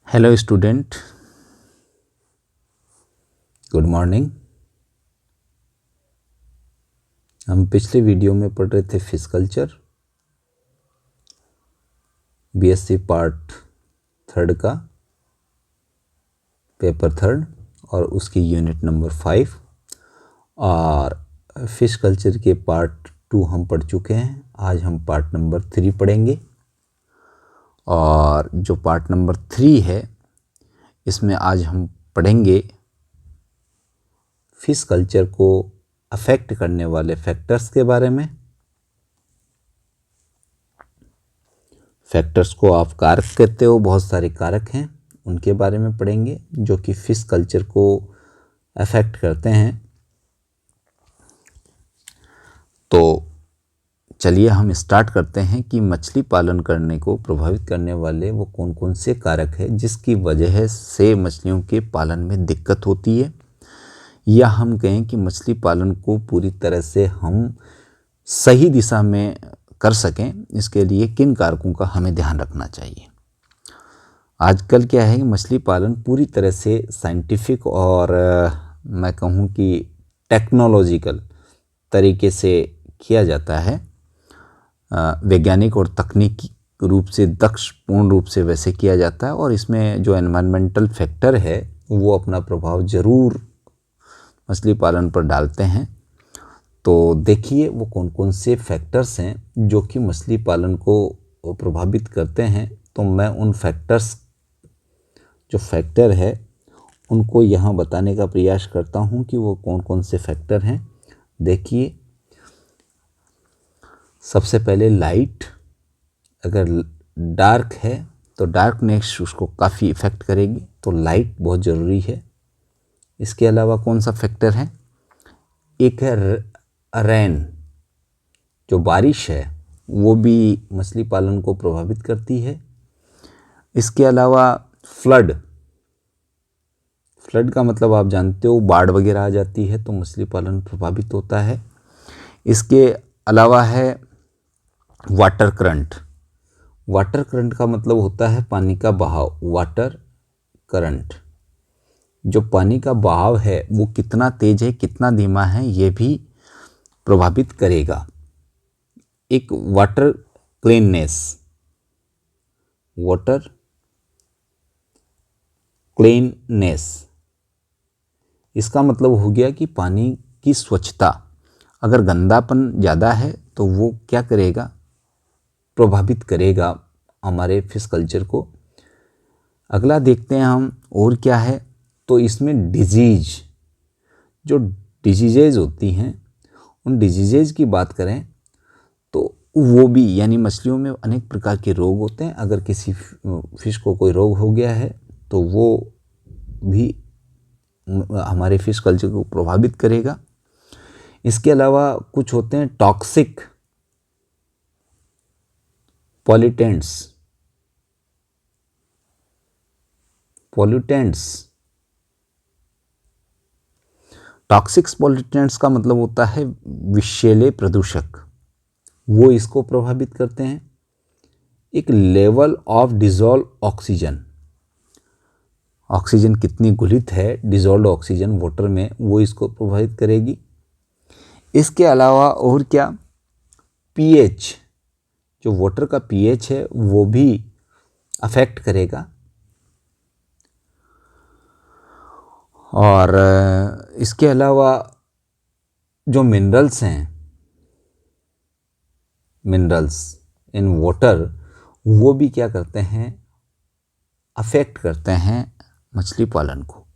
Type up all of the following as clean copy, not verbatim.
Hello student, good morning. हम पिछले video में पढ़ रहे थे फिश कल्चर बीएससी पार्ट 3 का पेपर 3 और उसकी यूनिट नंबर 5 और फिश कल्चर के पार्ट 2 हम पढ़ चुके हैं। आज हम पार्ट नंबर 3 पढ़ेंगे और जो पार्ट नंबर 3 है इसमें आज हम पढ़ेंगे फिश कल्चर को अफेक्ट करने वाले फैक्टर्स के बारे में। फैक्टर्स को आप कारक कहते हो, बहुत सारे कारक हैं, उनके बारे में पढ़ेंगे जो कि फिश कल्चर को अफेक्ट करते हैं। तो चलिए हम स्टार्ट करते हैं कि मछली पालन करने को प्रभावित करने वाले वो कौन कौन से कारक हैं जिसकी वजह से मछलियों के पालन में दिक्कत होती है, या हम कहें कि मछली पालन को पूरी तरह से हम सही दिशा में कर सकें, इसके लिए किन कारकों का हमें ध्यान रखना चाहिए। आजकल क्या है कि मछली पालन पूरी तरह से साइंटिफिक और मैं कहूँ कि टेक्नोलॉजिकल तरीके से किया जाता है। वैज्ञानिक और तकनीकी रूप से दक्ष पूर्ण रूप से वैसे किया जाता है और इसमें जो एनवायरमेंटल फैक्टर है वो अपना प्रभाव ज़रूर मछली पालन पर डालते हैं। तो देखिए वो कौन कौन से फैक्टर्स हैं जो कि मछली पालन को प्रभावित करते हैं। तो मैं उन फैक्टर्स जो फैक्टर है उनको यहाँ बताने का प्रयास करता हूँ कि वो कौन कौन से फैक्टर हैं। देखिए, सबसे पहले लाइट। अगर डार्क है तो डार्कनेस उसको काफ़ी इफ़ेक्ट करेगी, तो लाइट बहुत ज़रूरी है। इसके अलावा कौन सा फैक्टर है, एक है रेन, जो बारिश है वो भी मछली पालन को प्रभावित करती है। इसके अलावा फ्लड का मतलब आप जानते हो, बाढ़ वगैरह आ जाती है तो मछली पालन प्रभावित होता है। इसके अलावा है वाटर करंट का मतलब होता है पानी का बहाव। वाटर करंट, जो पानी का बहाव है वो कितना तेज है कितना धीमा है ये भी प्रभावित करेगा। एक वाटर क्लीननेस, इसका मतलब हो गया कि पानी की स्वच्छता। अगर गंदापन ज़्यादा है तो वो क्या करेगा, प्रभावित करेगा हमारे फिश कल्चर को। अगला देखते हैं हम और क्या है, तो इसमें जो डिजीजेज होती हैं उन डिजीजेज की बात करें तो वो भी, यानी मछलियों में अनेक प्रकार के रोग होते हैं। अगर किसी फिश को कोई रोग हो गया है तो वो भी हमारे फिश कल्चर को प्रभावित करेगा। इसके अलावा कुछ होते हैं टॉक्सिक पॉल्यूटेंट्स। टॉक्सिक पॉल्यूटेंट्स का मतलब होता है विषैले प्रदूषक, वो इसको प्रभावित करते हैं। एक लेवल ऑफ डिजॉल्व ऑक्सीजन कितनी घुलित है डिजॉल्व ऑक्सीजन वाटर में, वो इसको प्रभावित करेगी। इसके अलावा और क्या, पीएच, जो वाटर का पीएच है वो भी अफेक्ट करेगा। और इसके अलावा जो मिनरल्स इन वाटर, वो भी क्या करते हैं, अफेक्ट करते हैं मछली पालन को।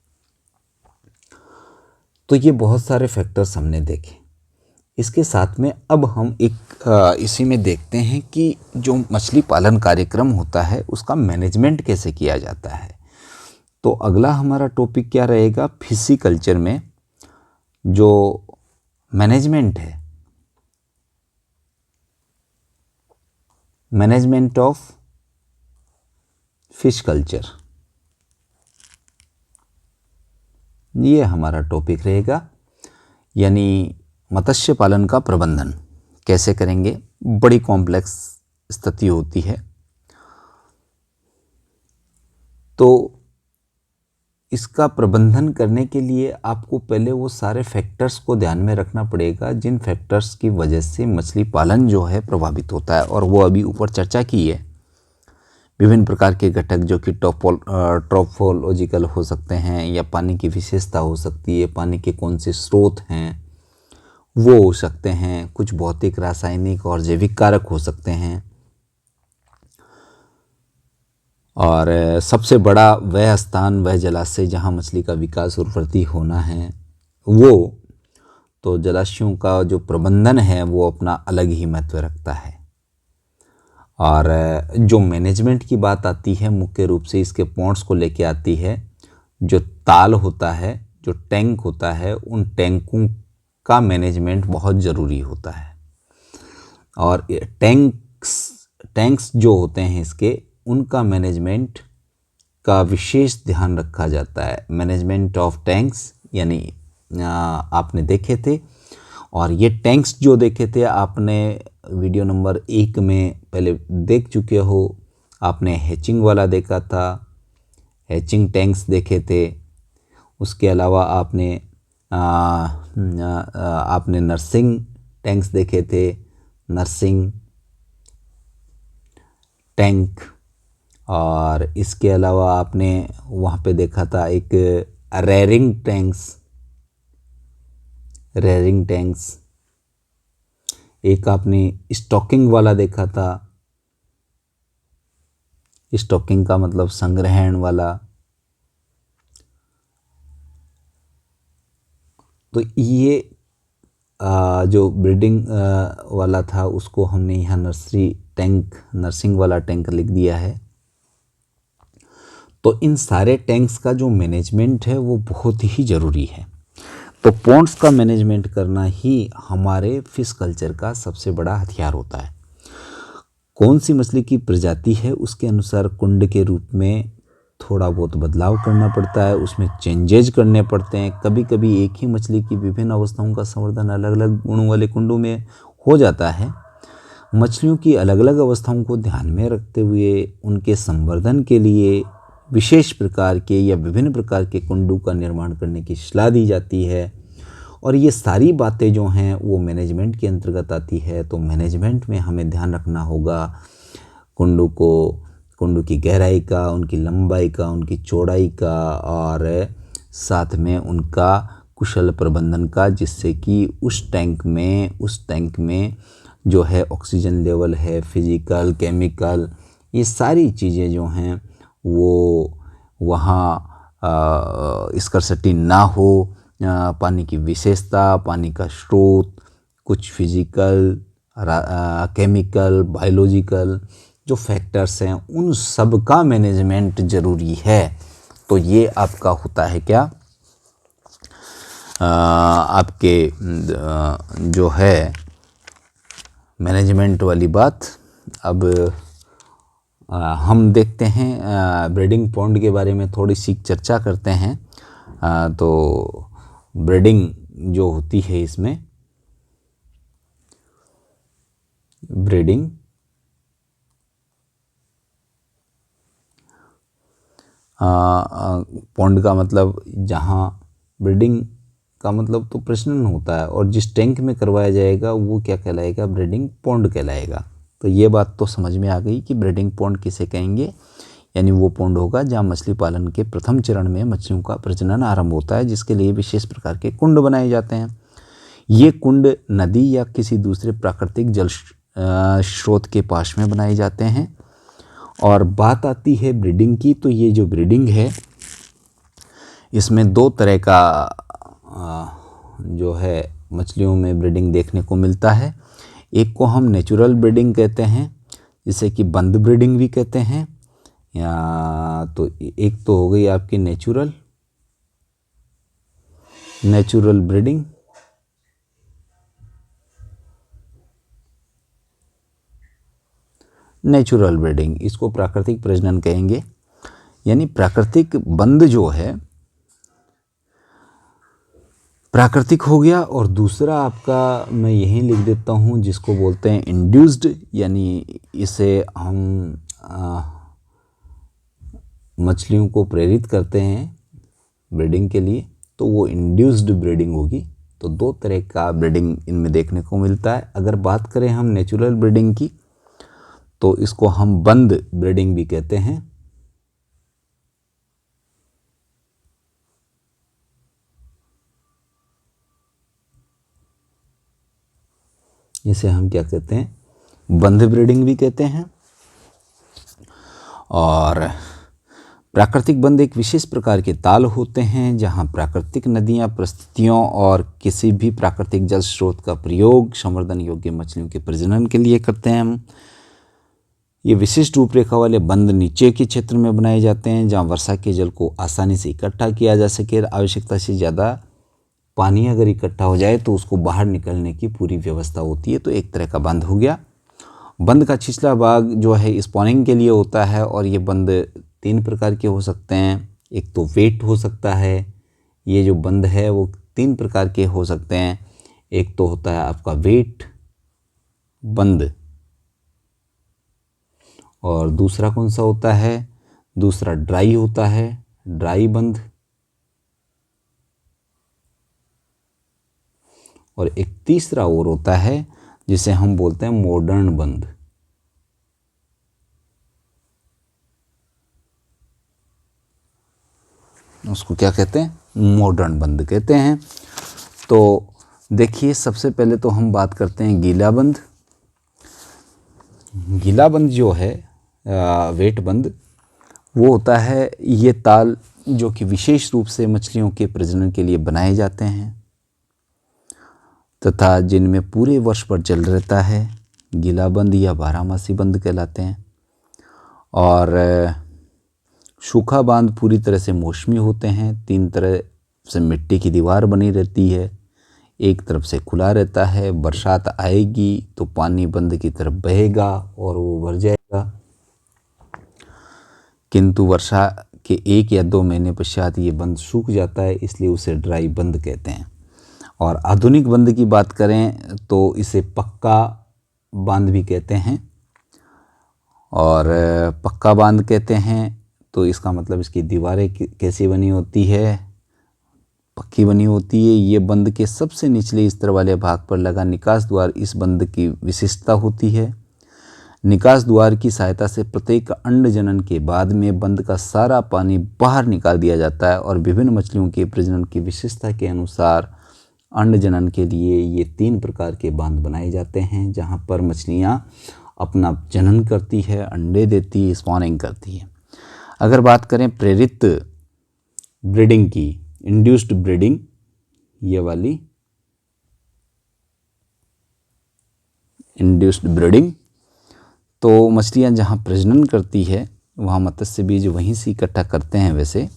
तो ये बहुत सारे फैक्टर्स हमने देखे। इसके साथ में अब हम इसी में देखते हैं कि जो मछली पालन कार्यक्रम होता है उसका मैनेजमेंट कैसे किया जाता है। तो अगला हमारा टॉपिक क्या रहेगा, फिशी कल्चर में जो मैनेजमेंट है, मैनेजमेंट ऑफ फिश कल्चर, ये हमारा टॉपिक रहेगा। यानी मत्स्य पालन का प्रबंधन कैसे करेंगे, बड़ी कॉम्प्लेक्स स्थिति होती है। तो इसका प्रबंधन करने के लिए आपको पहले वो सारे फैक्टर्स को ध्यान में रखना पड़ेगा जिन फैक्टर्स की वजह से मछली पालन जो है प्रभावित होता है, और वो अभी ऊपर चर्चा की है। विभिन्न प्रकार के घटक जो कि ट्रॉपोलॉजिकल हो सकते हैं, या पानी की विशेषता हो सकती है, पानी के कौन से स्रोत हैं वो हो सकते हैं, कुछ भौतिक, रासायनिक और जैविक कारक हो सकते हैं, और सबसे बड़ा वह स्थान, वह जलाशय जहाँ मछली का विकास और वृद्धि होना है वो। तो जलाशयों का जो प्रबंधन है वो अपना अलग ही महत्व रखता है। और जो मैनेजमेंट की बात आती है मुख्य रूप से इसके पॉन्ड्स को लेके आती है। जो ताल होता है, जो टैंक होता है, उन टैंकों का मैनेजमेंट बहुत ज़रूरी होता है। और टैंक्स जो होते हैं इसके, उनका मैनेजमेंट का विशेष ध्यान रखा जाता है। मैनेजमेंट ऑफ टैंक्स यानी आपने देखे थे, और ये टैंक्स जो देखे थे आपने वीडियो नंबर 1 में पहले देख चुके हो। आपने हैचिंग वाला देखा था, हैचिंग टैंक्स देखे थे। उसके अलावा आपने नर्सिंग टैंक्स देखे थे, नर्सिंग टैंक। और इसके अलावा आपने वहाँ पे देखा था एक रेयरिंग टैंक्स। एक आपने स्टॉकिंग वाला देखा था, स्टॉकिंग का मतलब संग्रहण वाला। तो ये जो ब्रीडिंग वाला था उसको हमने यहाँ नर्सिंग वाला टैंक लिख दिया है। तो इन सारे टैंक्स का जो मैनेजमेंट है वो बहुत ही ज़रूरी है। तो पॉन्ड्स का मैनेजमेंट करना ही हमारे फिश कल्चर का सबसे बड़ा हथियार होता है। कौन सी मछली की प्रजाति है उसके अनुसार कुंड के रूप में थोड़ा बहुत बदलाव करना पड़ता है, उसमें चेंजेज करने पड़ते हैं। कभी कभी एक ही मछली की विभिन्न अवस्थाओं का संवर्धन अलग अलग गुणों वाले कुंडों में हो जाता है। मछलियों की अलग अलग अवस्थाओं को ध्यान में रखते हुए उनके संवर्धन के लिए विशेष प्रकार के या विभिन्न प्रकार के कुंडों का निर्माण करने की सलाह दी जाती है। और ये सारी बातें जो हैं वो मैनेजमेंट के अंतर्गत आती है। तो मैनेजमेंट में हमें ध्यान रखना होगा कुंडों की गहराई का, उनकी लंबाई का, उनकी चौड़ाई का, और साथ में उनका कुशल प्रबंधन का, जिससे कि उस टैंक में जो है ऑक्सीजन लेवल है, फिजिकल, केमिकल, ये सारी चीज़ें जो हैं वो वहाँ स्कर्सिटी ना हो। पानी की विशेषता, पानी का स्रोत, कुछ फिजिकल, केमिकल, बायोलॉजिकल जो फैक्टर्स हैं उन सब का मैनेजमेंट ज़रूरी है। तो ये आपका होता है क्या, आपके जो है मैनेजमेंट वाली बात। अब हम देखते हैं ब्रीडिंग पॉन्ड के बारे में थोड़ी सी चर्चा करते हैं। तो ब्रीडिंग जो होती है इसमें ब्रीडिंग पॉन्ड का मतलब, जहाँ ब्रीडिंग का मतलब तो प्रजनन होता है, और जिस टैंक में करवाया जाएगा वो क्या कहलाएगा, ब्रीडिंग पॉन्ड कहलाएगा। तो ये बात तो समझ में आ गई कि ब्रीडिंग पॉन्ड किसे कहेंगे। यानी वो पॉन्ड होगा जहाँ मछली पालन के प्रथम चरण में मछलियों का प्रजनन आरंभ होता है, जिसके लिए विशेष प्रकार के कुंड बनाए जाते हैं। ये कुंड नदी या किसी दूसरे प्राकृतिक जल स्रोत के पास में बनाए जाते हैं। और बात आती है ब्रीडिंग की, तो ये जो ब्रीडिंग है इसमें 2 तरह का जो है मछलियों में ब्रीडिंग देखने को मिलता है। एक को हम नेचुरल ब्रीडिंग कहते हैं, जिसे कि बंद ब्रीडिंग भी कहते हैं। या तो एक तो हो गई आपकी नेचुरल ब्रीडिंग, इसको प्राकृतिक प्रजनन कहेंगे। यानी प्राकृतिक बंद जो है प्राकृतिक हो गया। और दूसरा आपका मैं यहीं लिख देता हूँ जिसको बोलते हैं इंड्यूस्ड, यानी इसे हम मछलियों को प्रेरित करते हैं ब्रीडिंग के लिए, तो वो इंड्यूस्ड ब्रीडिंग होगी। तो दो तरह का ब्रीडिंग इनमें देखने को मिलता है। अगर बात करें हम नेचुरल ब्रीडिंग की, तो इसको हम बंद ब्रीडिंग भी कहते हैं। इसे हम क्या कहते हैं, बंद ब्रीडिंग भी कहते हैं। और प्राकृतिक बंद एक विशेष प्रकार के ताल होते हैं जहां प्राकृतिक नदियां, परिस्थितियों और किसी भी प्राकृतिक जल स्रोत का प्रयोग संवर्धन योग्य मछलियों के प्रजनन के लिए करते हैं हम। ये विशिष्ट रूपरेखा वाले बंद नीचे के क्षेत्र में बनाए जाते हैं जहां वर्षा के जल को आसानी से इकट्ठा किया जा सके। आवश्यकता से ज़्यादा पानी अगर इकट्ठा हो जाए तो उसको बाहर निकलने की पूरी व्यवस्था होती है, तो एक तरह का बंद हो गया। बंद का छिछला भाग जो है स्पॉनिंग के लिए होता है, और ये बंद 3 प्रकार के हो सकते हैं। एक तो वेट हो सकता है, ये जो बंद है वो 3 प्रकार के हो सकते हैं। एक तो होता है आपका वेट बंद, और दूसरा कौन सा होता है, दूसरा ड्राई होता है, ड्राई बंद, और एक तीसरा और होता है जिसे हम बोलते हैं मॉडर्न बंद। उसको क्या कहते हैं, मॉडर्न बंद कहते हैं। तो देखिए, सबसे पहले तो हम बात करते हैं गीला बंद। गीला बंद जो है वेट बंद, वो होता है ये ताल जो कि विशेष रूप से मछलियों के प्रजनन के लिए बनाए जाते हैं तथा जिनमें पूरे वर्ष भर जल रहता है। गीला बंद या बारहमासी बंद कहलाते हैं। और सूखा बांध पूरी तरह से मौसमी होते हैं। 3 तरह से मिट्टी की दीवार बनी रहती है, एक तरफ से खुला रहता है। बरसात आएगी तो पानी बंद की तरफ बहेगा और वो भर जाएगा, किंतु वर्षा के 1 या 2 महीने पश्चात ये बंद सूख जाता है, इसलिए उसे ड्राई बंद कहते हैं। और आधुनिक बंद की बात करें तो इसे पक्का बांध भी कहते हैं। और पक्का बांध कहते हैं तो इसका मतलब इसकी दीवारें कैसी बनी होती है, पक्की बनी होती है। ये बंद के सबसे निचले स्तर वाले भाग पर लगा निकास द्वार इस बंद की विशेषता होती है। निकास द्वार की सहायता से प्रत्येक अंड जनन के बाद में बंद का सारा पानी बाहर निकाल दिया जाता है। और विभिन्न मछलियों के प्रजनन की विशेषता के अनुसार अंड जनन के लिए ये 3 प्रकार के बांध बनाए जाते हैं, जहाँ पर मछलियाँ अपना जनन करती है, अंडे देती है, स्पॉनिंग करती है। अगर बात करें प्रेरित ब्रीडिंग की, इंड्यूस्ड ब्रीडिंग, ये वाली इंड्यूस्ड ब्रीडिंग, तो मछलियाँ जहाँ प्रजनन करती है वहाँ मत्स्य बीज वहीं से इकट्ठा करते हैं वैसे,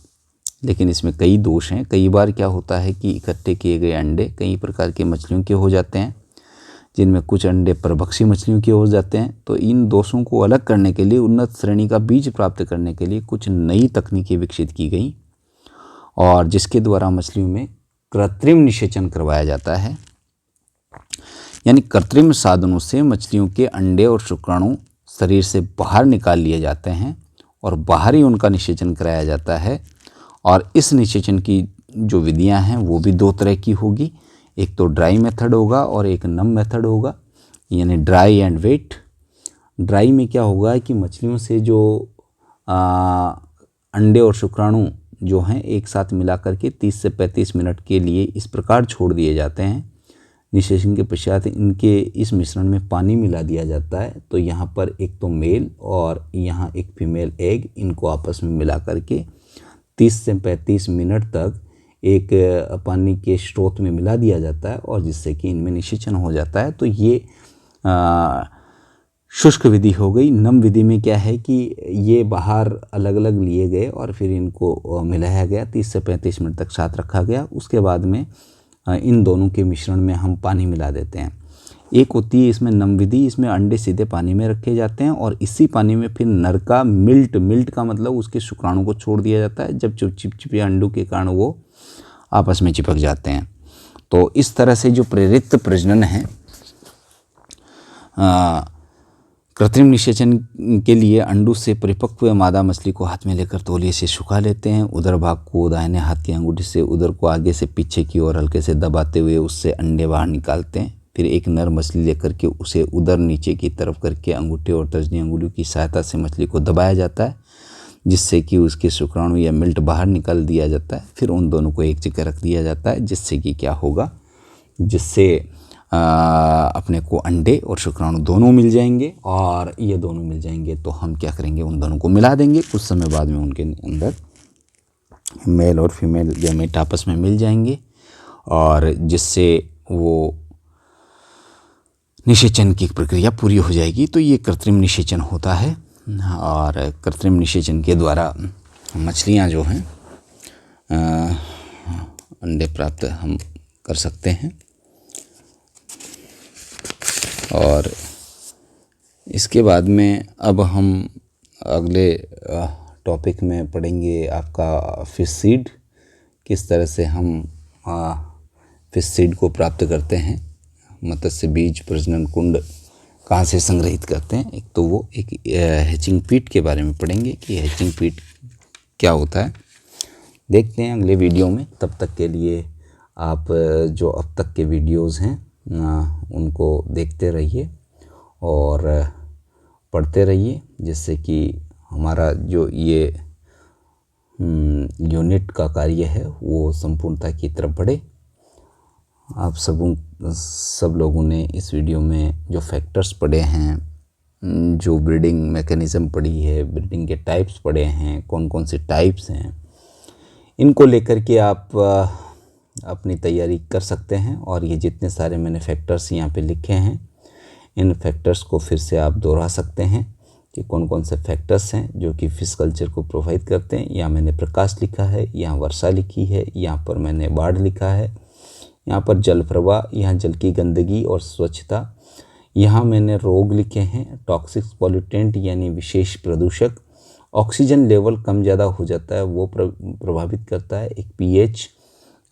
लेकिन इसमें कई दोष हैं। कई बार क्या होता है कि इकट्ठे किए गए अंडे कई प्रकार के मछलियों के हो जाते हैं, जिनमें कुछ अंडे परभक्षी मछलियों के हो जाते हैं। तो इन दोषों को अलग करने के लिए उन्नत श्रेणी का बीज प्राप्त करने के लिए कुछ नई तकनीकें विकसित की गई, और जिसके द्वारा मछलियों में कृत्रिम निषेचन करवाया जाता है। यानी कृत्रिम साधनों से मछलियों के अंडे और शुक्राणु शरीर से बाहर निकाल लिए जाते हैं और बाहर ही उनका निषेचन कराया जाता है। और इस निषेचन की जो विधियां हैं वो भी 2 तरह की होगी। एक तो ड्राई मेथड होगा और एक नम मेथड होगा, यानी ड्राई एंड वेट। ड्राई में क्या होगा कि मछलियों से जो अंडे और शुक्राणु जो हैं एक साथ मिलाकर के 30 से 35 मिनट के लिए इस प्रकार छोड़ दिए जाते हैं। निषेचन के पश्चात इनके इस मिश्रण में पानी मिला दिया जाता है। तो यहाँ पर एक तो मेल और यहाँ एक फीमेल एग, इनको आपस में मिला करके 30 से 35 मिनट तक एक पानी के स्रोत में मिला दिया जाता है, और जिससे कि इनमें निषेचन हो जाता है। तो ये शुष्क विधि हो गई। नम विधि में क्या है कि ये बाहर अलग अलग लिए गए और फिर इनको मिलाया गया, 30 से 35 मिनट तक साथ रखा गया। उसके बाद में इन दोनों के मिश्रण में हम पानी मिला देते हैं। एक होती है इसमें नम विधि, इसमें अंडे सीधे पानी में रखे जाते हैं और इसी पानी में फिर नर का मिल्ट का मतलब उसके शुक्राणु को छोड़ दिया जाता है, जब चिपचिपे अंडों के कारण वो आपस में चिपक जाते हैं। तो इस तरह से जो प्रेरित प्रजनन है, कृत्रिम निषेचन के लिए अंडू से परिपक्व मादा मछली को हाथ में लेकर तौलिए से सुखा लेते हैं। उदर भाग को दाहिने हाथ की अंगूठी से उदर को आगे से पीछे की ओर हल्के से दबाते हुए उससे अंडे बाहर निकालते हैं। फिर एक नर मछली लेकर के उसे उदर नीचे की तरफ करके अंगूठे और तर्जनी अंगुलियों की सहायता से मछली को दबाया जाता है, जिससे कि उसके शुक्राणु या मिल्ट बाहर निकाल दिया जाता है। फिर उन दोनों को एक जगह रख दिया जाता है, जिससे कि क्या होगा, जिससे अपने को अंडे और शुक्राणु दोनों मिल जाएंगे। और ये दोनों मिल जाएंगे तो हम क्या करेंगे, उन दोनों को मिला देंगे। कुछ समय बाद में उनके अंदर मेल और फीमेल गैमेट आपस में मिल जाएंगे और जिससे वो निषेचन की प्रक्रिया पूरी हो जाएगी। तो ये कृत्रिम निषेचन होता है और कृत्रिम निषेचन के द्वारा मछलियाँ जो हैं अंडे प्राप्त हम कर सकते हैं। और इसके बाद में अब हम अगले टॉपिक में पढ़ेंगे आपका फिश सीड, किस तरह से हम फिश सीड को प्राप्त करते हैं, मत्स्य बीज प्रजनन कुंड कहाँ से संग्रहित करते हैं। एक तो वो एक हैचिंग पीट के बारे में पढ़ेंगे कि हैचिंग पीट क्या होता है। देखते हैं अगले वीडियो में। तब तक के लिए आप जो अब तक के वीडियोस हैं उनको देखते रहिए और पढ़ते रहिए, जिससे कि हमारा जो ये यूनिट का कार्य है वो संपूर्णता की तरफ बढ़े। आप सब लोगों ने इस वीडियो में जो फैक्टर्स पढ़े हैं, जो ब्रीडिंग मैकेनिज़्म पढ़ी है, ब्रीडिंग के टाइप्स पढ़े हैं, कौन कौन से टाइप्स हैं, इनको लेकर के आप अपनी तैयारी कर सकते हैं। और ये जितने सारे मैंने फैक्टर्स यहाँ पे लिखे हैं, इन फैक्टर्स को फिर से आप दोहरा सकते हैं कि कौन कौन से फैक्टर्स हैं जो कि फिश कल्चर को प्रभावित करते हैं। यहाँ मैंने प्रकाश लिखा है, यहाँ वर्षा लिखी है, यहाँ पर मैंने बाढ़ लिखा है, यहाँ पर जल प्रवाह, यहाँ जल की गंदगी और स्वच्छता, यहाँ मैंने रोग लिखे हैं, टॉक्सिक पॉल्यूटेंट यानी विशेष प्रदूषक, ऑक्सीजन लेवल कम ज़्यादा हो जाता है वो प्रभावित करता है, एक पीएच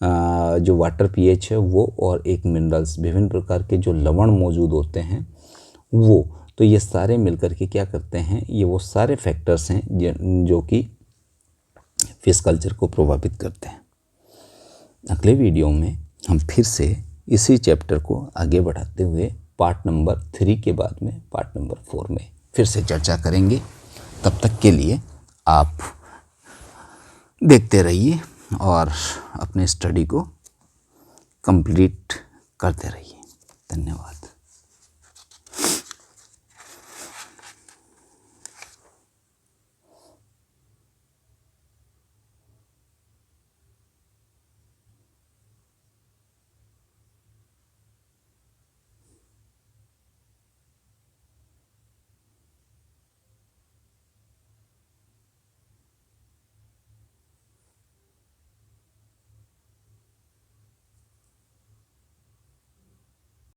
जो वाटर पीएच है वो, और एक मिनरल्स, विभिन्न प्रकार के जो लवण मौजूद होते हैं वो। तो ये सारे मिलकर के क्या करते हैं, ये वो सारे फैक्टर्स हैं जो कि फिश कल्चर को प्रभावित करते हैं। अगले वीडियो में हम फिर से इसी चैप्टर को आगे बढ़ाते हुए पार्ट नंबर 3 के बाद में पार्ट नंबर 4 में फिर से चर्चा करेंगे। तब तक के लिए आप देखते रहिए और अपने स्टडी को कंप्लीट करते रहिए। धन्यवाद।